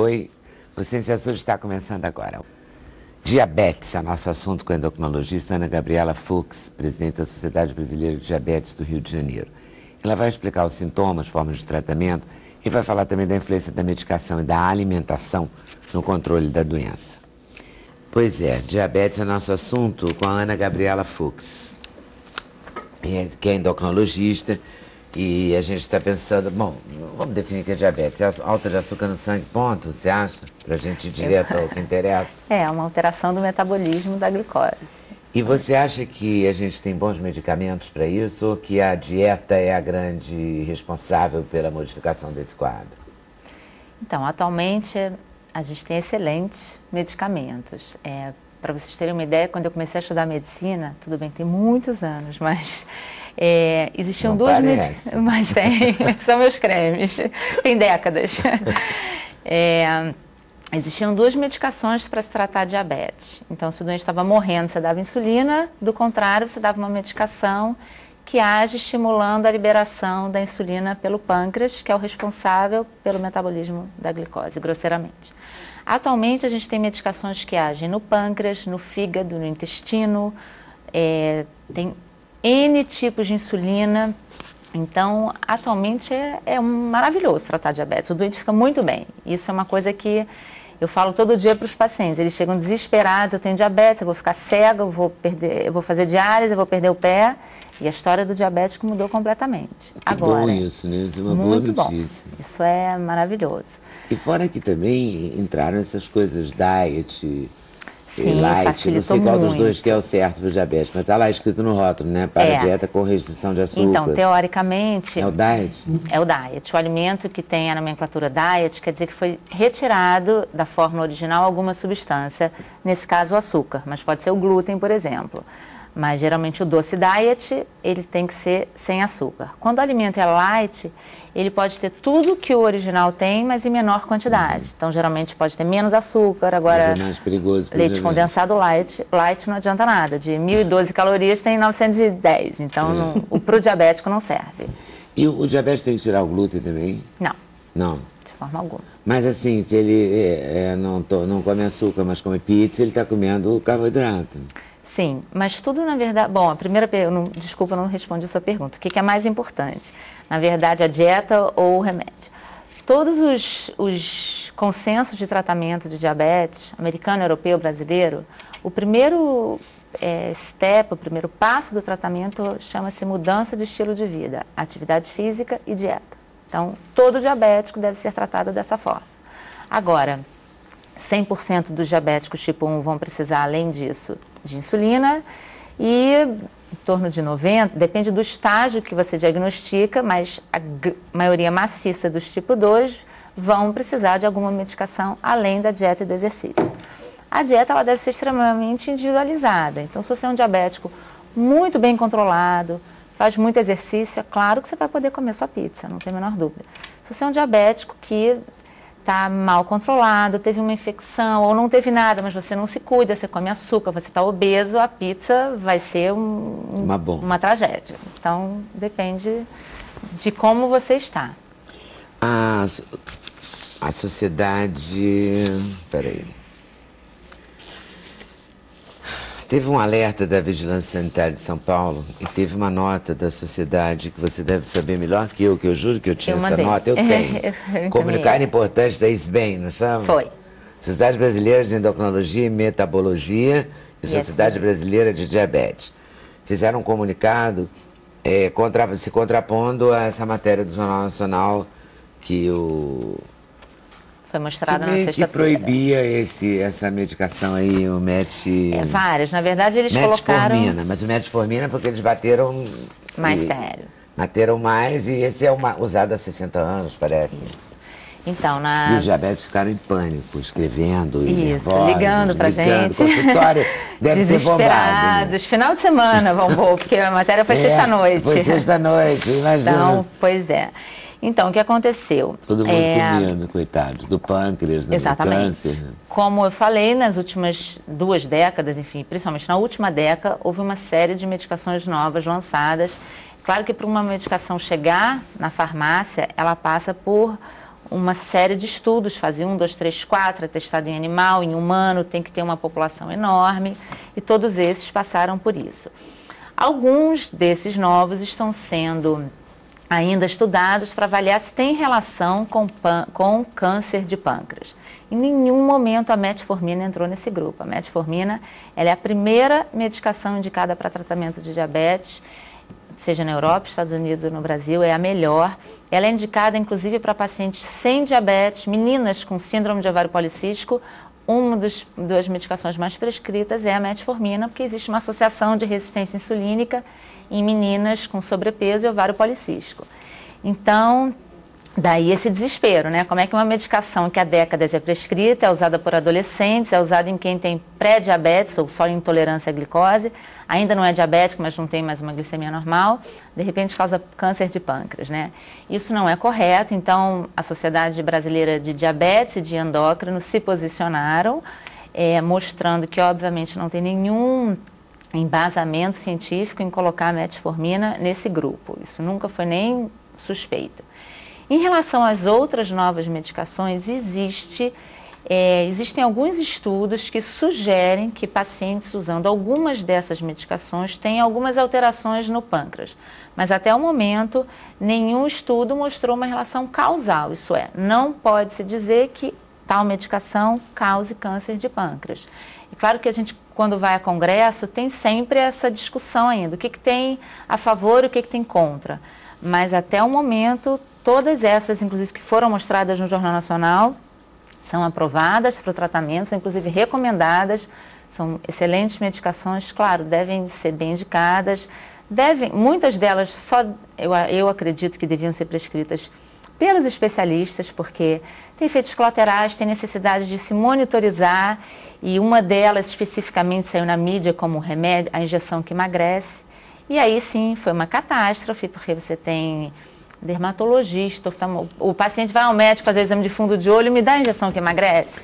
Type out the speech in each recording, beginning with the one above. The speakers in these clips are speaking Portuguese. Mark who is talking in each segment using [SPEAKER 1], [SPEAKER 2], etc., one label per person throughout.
[SPEAKER 1] Oi, o Ciência Saúde está começando agora. Diabetes é nosso assunto com a endocrinologista Ana Gabriela Fux, presidente da Sociedade Brasileira de Diabetes do Rio de Janeiro. Ela vai explicar os sintomas, formas de tratamento e vai falar também da influência da medicação e da alimentação no controle da doença. Pois é, diabetes é nosso assunto com a Ana Gabriela Fux, que é endocrinologista. E a gente está pensando, bom, vamos definir o que é diabetes. É alta de açúcar no sangue, ponto, você acha? Para a gente ir direto ao que interessa.
[SPEAKER 2] É uma alteração do metabolismo da glicose.
[SPEAKER 1] E você acha que a gente tem bons medicamentos para isso ou que a dieta é a grande responsável pela modificação desse quadro?
[SPEAKER 2] Então, atualmente a gente tem excelentes medicamentos. Para vocês terem uma ideia, quando eu comecei a estudar medicina, tudo bem, tem muitos anos, mas... existiam
[SPEAKER 1] Não
[SPEAKER 2] duas
[SPEAKER 1] parece.
[SPEAKER 2] mas tem, são meus cremes, tem décadas. Existiam duas medicações para se tratar diabetes. Então, se o doente estava morrendo, você dava insulina, do contrário, você dava uma medicação que age estimulando a liberação da insulina pelo pâncreas, que é o responsável pelo metabolismo da glicose, grosseiramente. Atualmente, a gente tem medicações que agem no pâncreas, no fígado, no intestino, tem N tipos de insulina. Então, atualmente é maravilhoso tratar diabetes. O doente fica muito bem. Isso é uma coisa que eu falo todo dia para os pacientes. Eles chegam desesperados, eu tenho diabetes, eu vou ficar cega, eu vou fazer diálise, eu vou perder o pé. E a história do diabético mudou completamente.
[SPEAKER 1] Que
[SPEAKER 2] agora,
[SPEAKER 1] bom isso, né? Isso é uma boa notícia.
[SPEAKER 2] Bom. Isso é maravilhoso.
[SPEAKER 1] E fora que também entraram essas coisas diet...
[SPEAKER 2] Sim,
[SPEAKER 1] light, não sei qual
[SPEAKER 2] muito.
[SPEAKER 1] dos dois que é o certo para o diabetes, mas está lá escrito no rótulo, né? Para dieta com restrição de açúcar.
[SPEAKER 2] Então, teoricamente...
[SPEAKER 1] É o diet?
[SPEAKER 2] É o diet. O alimento que tem a nomenclatura diet quer dizer que foi retirado da fórmula original alguma substância, nesse caso o açúcar, mas pode ser o glúten, por exemplo. Mas geralmente o doce diet, ele tem que ser sem açúcar. Quando o alimento é light, ele pode ter tudo que o original tem, mas em menor quantidade. Então, geralmente pode ter menos açúcar. Agora,
[SPEAKER 1] mas é mais perigoso pro
[SPEAKER 2] leite
[SPEAKER 1] diabetes.
[SPEAKER 2] condensado light não adianta nada. De 1.012 calorias tem 910. Então, para o diabético não serve.
[SPEAKER 1] E o diabetes tem que tirar o glúten também?
[SPEAKER 2] Não.
[SPEAKER 1] Não?
[SPEAKER 2] De forma alguma.
[SPEAKER 1] Mas assim, se ele não come açúcar, mas come pizza, ele está comendo carboidrato.
[SPEAKER 2] Sim, mas tudo na verdade... Bom, a primeira pergunta... Desculpa, eu não respondi a sua pergunta. O que é mais importante? Na verdade, a dieta ou o remédio? Todos os consensos de tratamento de diabetes, americano, europeu, brasileiro, o primeiro o primeiro passo do tratamento chama-se mudança de estilo de vida, atividade física e dieta. Então, todo diabético deve ser tratado dessa forma. Agora, 100% dos diabéticos tipo 1 vão precisar, além disso, de insulina e em torno de 90%, depende do estágio que você diagnostica, mas a maioria maciça dos tipo 2 vão precisar de alguma medicação além da dieta e do exercício. A dieta ela deve ser extremamente individualizada, então se você é um diabético muito bem controlado, faz muito exercício, é claro que você vai poder comer sua pizza, não tem a menor dúvida. Se você é um diabético que está mal controlado, teve uma infecção ou não teve nada, mas você não se cuida, você come açúcar, você está obeso, a pizza vai ser uma tragédia. Então, depende de como você está.
[SPEAKER 1] A sociedade... Peraí. Teve um alerta da Vigilância Sanitária de São Paulo e teve uma nota da sociedade que você deve saber melhor que eu juro que eu tinha essa nota. Eu tenho. Comunicar importante da SBEM, não chama?
[SPEAKER 2] Foi.
[SPEAKER 1] Sociedade Brasileira de Endocrinologia e Metabologia e Sociedade Brasileira de Diabetes. Fizeram um comunicado se contrapondo a essa matéria do Jornal Nacional que
[SPEAKER 2] foi mostrado na
[SPEAKER 1] que
[SPEAKER 2] sexta-feira.
[SPEAKER 1] proibia essa medicação aí, o
[SPEAKER 2] várias. Na verdade, eles colocaram...
[SPEAKER 1] Metformina, mas o metformina porque eles bateram...
[SPEAKER 2] Mais sério.
[SPEAKER 1] Bateram mais e esse é usado há 60 anos, parece.
[SPEAKER 2] Isso. Então,
[SPEAKER 1] E os diabéticos ficaram em pânico, escrevendo e nervosos,
[SPEAKER 2] ligando pra gente.
[SPEAKER 1] Consultório deve ter bombado.
[SPEAKER 2] Desesperados. Né? Final de semana, vamos, porque a matéria foi sexta-noite.
[SPEAKER 1] Foi sexta-noite, imagina.
[SPEAKER 2] Então, pois é. Então, o que aconteceu?
[SPEAKER 1] Todo mundo comendo, coitados, do pâncreas, do câncer.
[SPEAKER 2] Como eu falei, nas últimas 2 décadas, enfim, principalmente na última década, houve uma série de medicações novas lançadas. Claro que para uma medicação chegar na farmácia, ela passa por uma série de estudos, fase 1, 2, 3, 4, é testado em animal, em humano, tem que ter uma população enorme, e todos esses passaram por isso. Alguns desses novos estão sendo ainda estudados para avaliar se tem relação com câncer de pâncreas. Em nenhum momento a metformina entrou nesse grupo. A metformina, ela é a primeira medicação indicada para tratamento de diabetes, seja na Europa, Estados Unidos ou no Brasil, é a melhor. Ela é indicada, inclusive, para pacientes sem diabetes, meninas com síndrome de ovário policístico. Uma das medicações mais prescritas é a metformina, porque existe uma associação de resistência insulínica em meninas com sobrepeso e ovário policístico. Então, daí esse desespero, né? Como é que uma medicação que há décadas é prescrita, é usada por adolescentes, é usada em quem tem pré-diabetes ou só intolerância à glicose, ainda não é diabético, mas não tem mais uma glicemia normal, de repente causa câncer de pâncreas, né? Isso não é correto, então a Sociedade Brasileira de Diabetes e de Endócrino se posicionaram, mostrando que obviamente não tem nenhum embasamento científico em colocar a metformina nesse grupo. Isso nunca foi nem suspeito. Em relação às outras novas medicações, existem alguns estudos que sugerem que pacientes usando algumas dessas medicações têm algumas alterações no pâncreas. Mas até o momento, nenhum estudo mostrou uma relação causal. Isso é, não pode-se dizer que tal medicação cause câncer de pâncreas. E claro que a gente, quando vai a congresso, tem sempre essa discussão ainda. O que tem a favor e o que tem contra. Mas até o momento, todas essas, inclusive, que foram mostradas no Jornal Nacional, são aprovadas para o tratamento, são inclusive recomendadas, são excelentes medicações, claro, devem ser bem indicadas, muitas delas eu acredito que deviam ser prescritas pelos especialistas, porque tem efeitos colaterais, tem necessidade de se monitorizar, e uma delas especificamente saiu na mídia como remédio, a injeção que emagrece, e aí sim foi uma catástrofe, porque você tem dermatologista, o paciente vai ao médico fazer exame de fundo de olho e me dá a injeção que emagrece.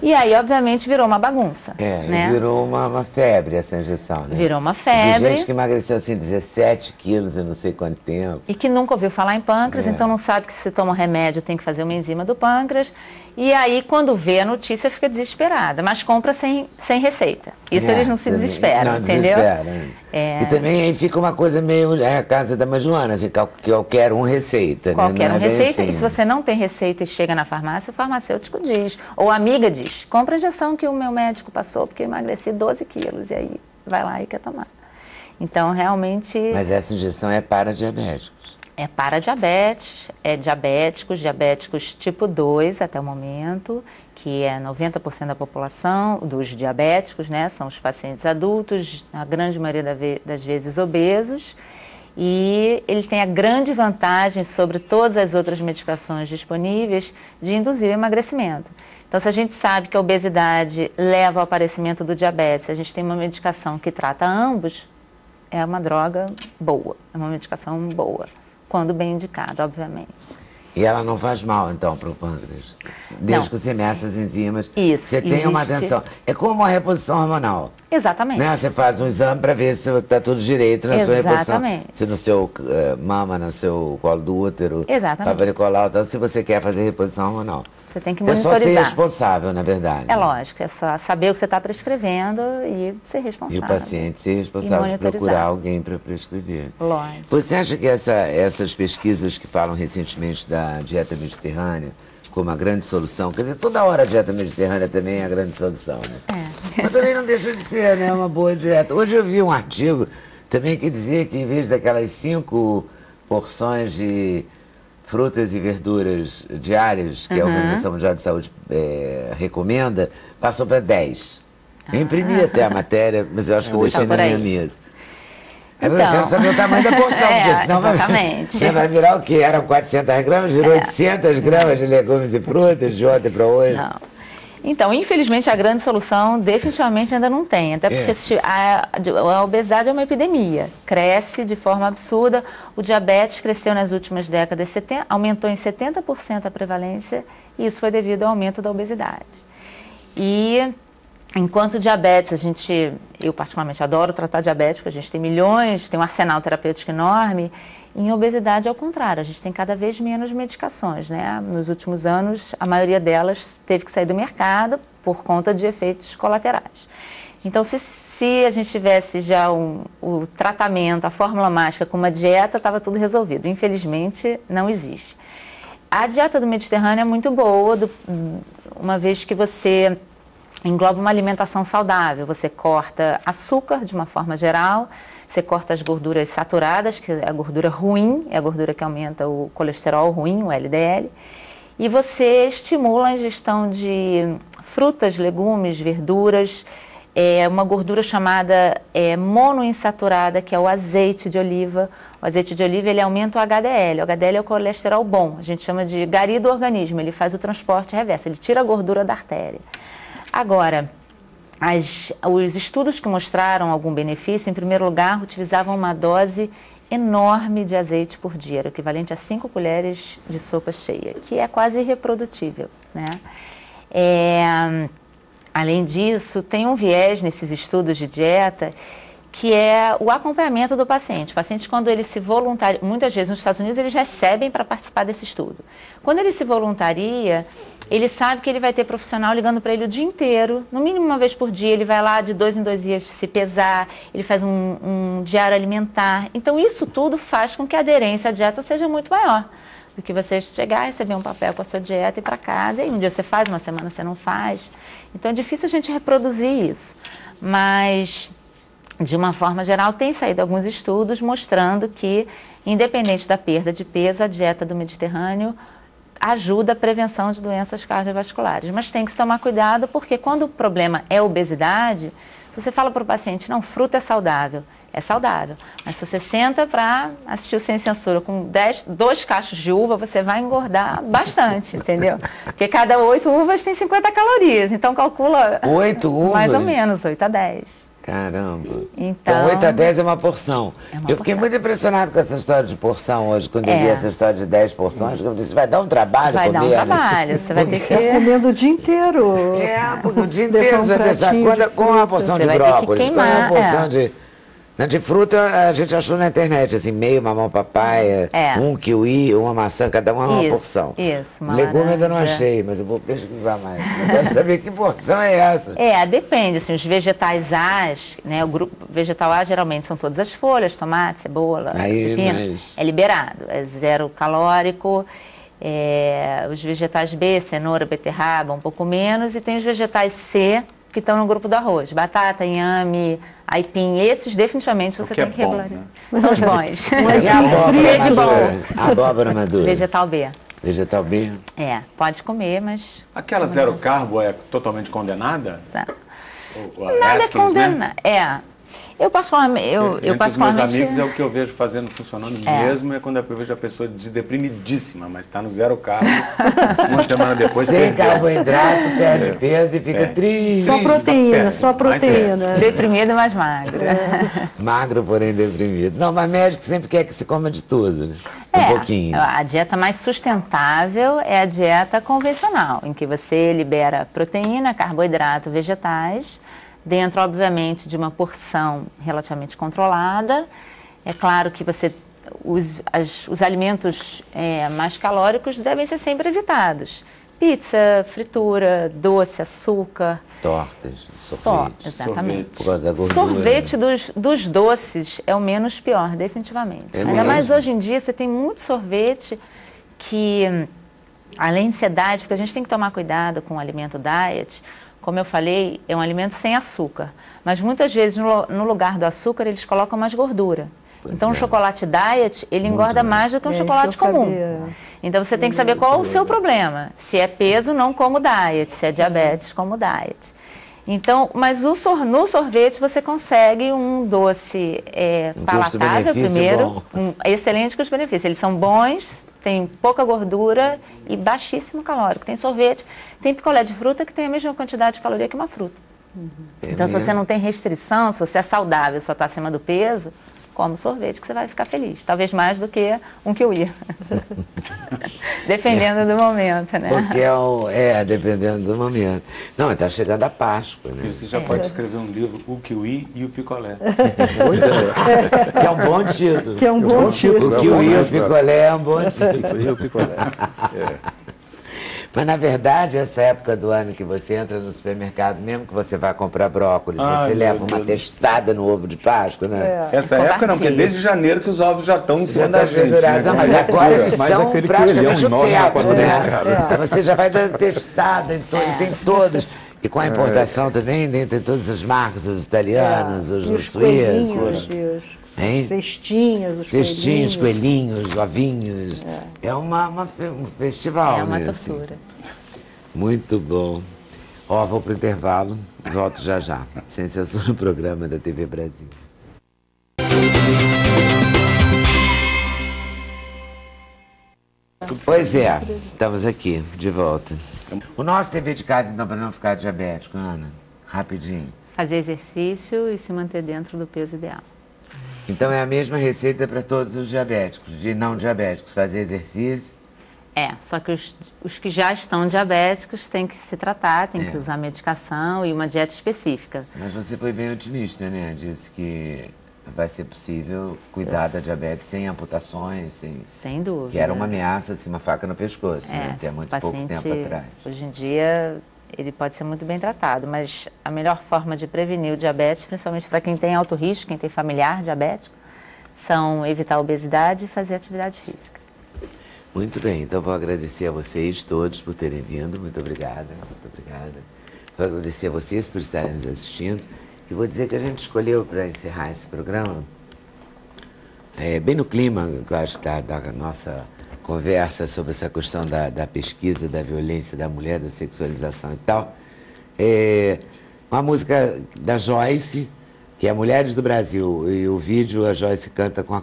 [SPEAKER 2] E aí, obviamente, virou uma bagunça. Né?
[SPEAKER 1] Virou uma febre essa injeção, né?
[SPEAKER 2] Virou uma febre.
[SPEAKER 1] Tem gente que emagreceu assim 17 quilos em não sei quanto tempo.
[SPEAKER 2] E que nunca ouviu falar em pâncreas, então não sabe que se toma um remédio tem que fazer uma enzima do pâncreas. E aí, quando vê a notícia, fica desesperada, mas compra sem receita. Isso eles não se desesperam, entendeu?
[SPEAKER 1] E também aí fica uma coisa meio a casa da Majuana, assim, qualquer um receita.
[SPEAKER 2] Qualquer
[SPEAKER 1] um
[SPEAKER 2] receita,
[SPEAKER 1] assim.
[SPEAKER 2] E se você não tem receita e chega na farmácia, o farmacêutico diz, ou a amiga diz, compra a injeção que o meu médico passou, porque eu emagreci 12 quilos, e aí vai lá e quer tomar. Então, realmente...
[SPEAKER 1] Mas essa injeção é para diabéticos?
[SPEAKER 2] É para diabetes, diabéticos tipo 2 até o momento, que é 90% da população dos diabéticos, né? São os pacientes adultos, a grande maioria das vezes obesos, e ele tem a grande vantagem sobre todas as outras medicações disponíveis de induzir o emagrecimento. Então, se a gente sabe que a obesidade leva ao aparecimento do diabetes, a gente tem uma medicação que trata ambos, é uma droga boa, é uma medicação boa. Quando bem indicado, obviamente.
[SPEAKER 1] E ela não faz mal, então, para o pâncreas? Desde que você meça as enzimas,
[SPEAKER 2] isso,
[SPEAKER 1] você tem uma atenção. É como uma reposição hormonal.
[SPEAKER 2] Exatamente.
[SPEAKER 1] Né? Você faz um exame para ver se está tudo direito na sua reposição.
[SPEAKER 2] Exatamente.
[SPEAKER 1] Se no seu mama, no seu colo do útero, paparicolateral, então, se você quer fazer reposição hormonal.
[SPEAKER 2] Você tem que monitorizar.
[SPEAKER 1] É só ser responsável, na verdade.
[SPEAKER 2] É lógico, é só saber o que você está prescrevendo e ser responsável.
[SPEAKER 1] E o paciente ser responsável de procurar alguém para prescrever.
[SPEAKER 2] Lógico.
[SPEAKER 1] Você acha que essas pesquisas que falam recentemente da dieta mediterrânea como a grande solução, quer dizer, toda hora a dieta mediterrânea também é a grande solução, né? Mas também não deixa de ser, né, uma boa dieta. Hoje eu vi um artigo também que dizia que em vez daquelas 5 porções de frutas e verduras diárias, que a Organização Mundial de Saúde recomenda, passou para 10. Eu imprimi até a matéria, mas eu acho que eu deixei na minha mesa. Então, eu quero saber o tamanho da porção, porque senão vai virar o quê? Eram 400 gramas, virou 800 gramas de legumes e frutas de ontem para hoje.
[SPEAKER 2] Não. Então, infelizmente, a grande solução definitivamente ainda não tem, até porque a obesidade é uma epidemia, cresce de forma absurda, o diabetes cresceu nas últimas décadas, aumentou em 70% a prevalência, e isso foi devido ao aumento da obesidade. E enquanto diabetes, eu particularmente adoro tratar diabetes, porque a gente tem milhões, tem um arsenal terapêutico enorme, Em obesidade, ao contrário, a gente tem cada vez menos medicações, né? Nos últimos anos, a maioria delas teve que sair do mercado por conta de efeitos colaterais. Então, se a gente tivesse já o tratamento, a fórmula mágica com uma dieta, estava tudo resolvido. Infelizmente, não existe. A dieta do Mediterrâneo é muito boa, uma vez que você engloba uma alimentação saudável. Você corta açúcar de uma forma geral, você corta as gorduras saturadas, que é a gordura ruim, é a gordura que aumenta o colesterol ruim, o LDL, e você estimula a ingestão de frutas, legumes, verduras, uma gordura chamada monoinsaturada, que é o azeite de oliva. O azeite de oliva, ele aumenta o HDL. O HDL é o colesterol bom, a gente chama de gari do organismo, ele faz o transporte reverso, ele tira a gordura da artéria. Agora, os estudos que mostraram algum benefício, em primeiro lugar, utilizavam uma dose enorme de azeite por dia, era equivalente a 5 colheres de sopa cheia, que é quase irreprodutível, né? Além disso, tem um viés nesses estudos de dieta, que é o acompanhamento do paciente. O paciente, quando ele se voluntaria, muitas vezes nos Estados Unidos eles recebem para participar desse estudo. Quando ele se voluntaria, ele sabe que ele vai ter profissional ligando para ele o dia inteiro, no mínimo uma vez por dia, ele vai lá de 2 em 2 dias se pesar, ele faz um diário alimentar. Então isso tudo faz com que a aderência à dieta seja muito maior do que você chegar, receber um papel com a sua dieta e ir para casa, e um dia você faz, uma semana você não faz. Então é difícil a gente reproduzir isso, mas de uma forma geral tem saído alguns estudos mostrando que, independente da perda de peso, a dieta do Mediterrâneo ajuda a prevenção de doenças cardiovasculares. Mas tem que se tomar cuidado, porque quando o problema é obesidade, se você fala para o paciente, não, fruta é saudável. Mas se você senta para assistir o Sem Censura com 2 cachos de uva, você vai engordar bastante, entendeu? Porque cada 8 uvas tem 50 calorias, então calcula
[SPEAKER 1] 8 uvas?
[SPEAKER 2] Mais ou menos, 8 a 10.
[SPEAKER 1] Caramba.
[SPEAKER 2] Então
[SPEAKER 1] 8 a 10 é uma porção.
[SPEAKER 2] Eu
[SPEAKER 1] fiquei muito impressionado com essa história de porção hoje, quando eu vi essa história de 10 porções. Eu disse, vai dar um trabalho
[SPEAKER 2] comer. Vai dar um trabalho, você vai ter que...
[SPEAKER 3] comendo o dia inteiro.
[SPEAKER 1] Porque o dia inteiro você vai pensar, com uma porção de brócolis, com uma porção de fruta, a gente achou na internet, assim, meio mamão papaya, um kiwi, uma maçã, cada uma porção.
[SPEAKER 2] Isso, uma
[SPEAKER 1] legume
[SPEAKER 2] laranja.
[SPEAKER 1] ainda não achei, mas eu vou pesquisar mais. Eu quero saber que porção é essa.
[SPEAKER 2] Depende, assim, os vegetais A, né, o grupo vegetal A geralmente são todas as folhas, tomate, cebola, pepino, é liberado, é 0 calórico. Os vegetais B, cenoura, beterraba, um pouco menos, e tem os vegetais C, que estão no grupo do arroz, batata, inhame, aipim, esses definitivamente você tem que regularizar. Né? São os bons.
[SPEAKER 1] E a abóbora
[SPEAKER 2] de bom.
[SPEAKER 1] A abóbora madura.
[SPEAKER 2] Vegetal B.
[SPEAKER 1] Vegetal B?
[SPEAKER 2] Pode comer, mas...
[SPEAKER 4] Aquela zero carbo é totalmente condenada?
[SPEAKER 2] Nada é condenada. Eu particularmente...
[SPEAKER 4] Entre os meus amigos é o que eu vejo funcionando mesmo, é quando eu vejo a pessoa desdeprimidíssima, mas está no zero carbo, uma semana depois
[SPEAKER 1] sem carboidrato, perde peso e fica triste.
[SPEAKER 3] Só proteína.
[SPEAKER 2] Deprimido, mas magro.
[SPEAKER 1] Magro, porém deprimido. Não, mas médico sempre quer que se coma de tudo, né? Um pouquinho.
[SPEAKER 2] A dieta mais sustentável é a dieta convencional, em que você libera proteína, carboidrato, vegetais, dentro, obviamente, de uma porção relativamente controlada. É claro que os alimentos mais calóricos devem ser sempre evitados. Pizza, fritura, doce, açúcar.
[SPEAKER 1] Tortas, sorvete.
[SPEAKER 2] Exatamente.
[SPEAKER 1] Por causa da gordura.
[SPEAKER 2] Sorvete dos doces é o menos pior, definitivamente. Ainda mais hoje em dia, você tem muito sorvete que, além de ser diet, porque a gente tem que tomar cuidado com o alimento diet. Como eu falei, é um alimento sem açúcar. Mas muitas vezes, no lugar do açúcar, eles colocam mais gordura. Então, o chocolate diet, ele engorda mais do que um chocolate comum. Então, você tem que saber qual é o seu problema. Se é peso, não como diet. Se é diabetes, como diet. Então, mas no sorvete, você consegue um doce palatável, primeiro. Um excelente custo-benefício. Eles são bons, tem pouca gordura e baixíssimo calórico. Tem sorvete, tem picolé de fruta que tem a mesma quantidade de caloria que uma fruta. Então, se você não tem restrição, se você é saudável, só está acima do peso, come sorvete que você vai ficar feliz. Talvez mais do que um kiwi. Dependendo do momento, né?
[SPEAKER 1] Porque dependendo do momento. Não, está chegando a Páscoa, né?
[SPEAKER 4] E você já pode escrever um livro, O Kiwi e o Picolé.
[SPEAKER 1] Que é um bom título.
[SPEAKER 3] Que é um bom título.
[SPEAKER 1] O kiwi e o picolé é um bom título.
[SPEAKER 5] E o picolé.
[SPEAKER 1] Mas, na verdade, essa época do ano que você entra no supermercado, mesmo que você vá comprar brócolis, você leva uma testada no ovo de Páscoa, né?
[SPEAKER 4] Essa época não, porque desde janeiro que os ovos já estão em cima da gente.
[SPEAKER 1] Não, mas agora eles são praticamente o teto, né?
[SPEAKER 5] Cara.
[SPEAKER 1] Então você já vai dando testada, tem todos. E com a importação também, tem todas as marcas, os italianos, os suíços.
[SPEAKER 3] Cestinhos,
[SPEAKER 1] coelhinhos, ovinhos. É um festival,
[SPEAKER 2] É uma
[SPEAKER 1] né?
[SPEAKER 2] tortura.
[SPEAKER 1] Muito bom. Ó, vou pro intervalo, volto já já. Sem censura no programa da TV Brasil. Pois é, estamos aqui, de volta. O nosso TV de casa, então, para não ficar diabético, Ana, rapidinho.
[SPEAKER 2] Fazer exercício e se manter dentro do peso ideal.
[SPEAKER 1] Então é a mesma receita para todos os diabéticos, de não diabéticos, fazer exercício.
[SPEAKER 2] Só que os que já estão diabéticos têm que se tratar, têm que usar medicação e uma dieta específica.
[SPEAKER 1] Mas você foi bem otimista, né? Disse que vai ser possível cuidar da diabetes sem amputações,
[SPEAKER 2] sem dúvida.
[SPEAKER 1] Que era uma ameaça, assim, uma faca no pescoço, né? Até muito pouco tempo atrás.
[SPEAKER 2] Hoje em dia, ele pode ser muito bem tratado, mas a melhor forma de prevenir o diabetes, principalmente para quem tem alto risco, quem tem familiar diabético, são evitar a obesidade e fazer atividade física.
[SPEAKER 1] Muito bem, então vou agradecer a vocês todos por terem vindo, muito obrigada, muito obrigada. Vou agradecer a vocês por estarem nos assistindo e vou dizer que a gente escolheu para encerrar esse programa, bem no clima, eu acho, da nossa conversa sobre essa questão da pesquisa, da violência da mulher, da sexualização e tal, uma música da Joyce, que é Mulheres do Brasil, e o vídeo a Joyce canta com a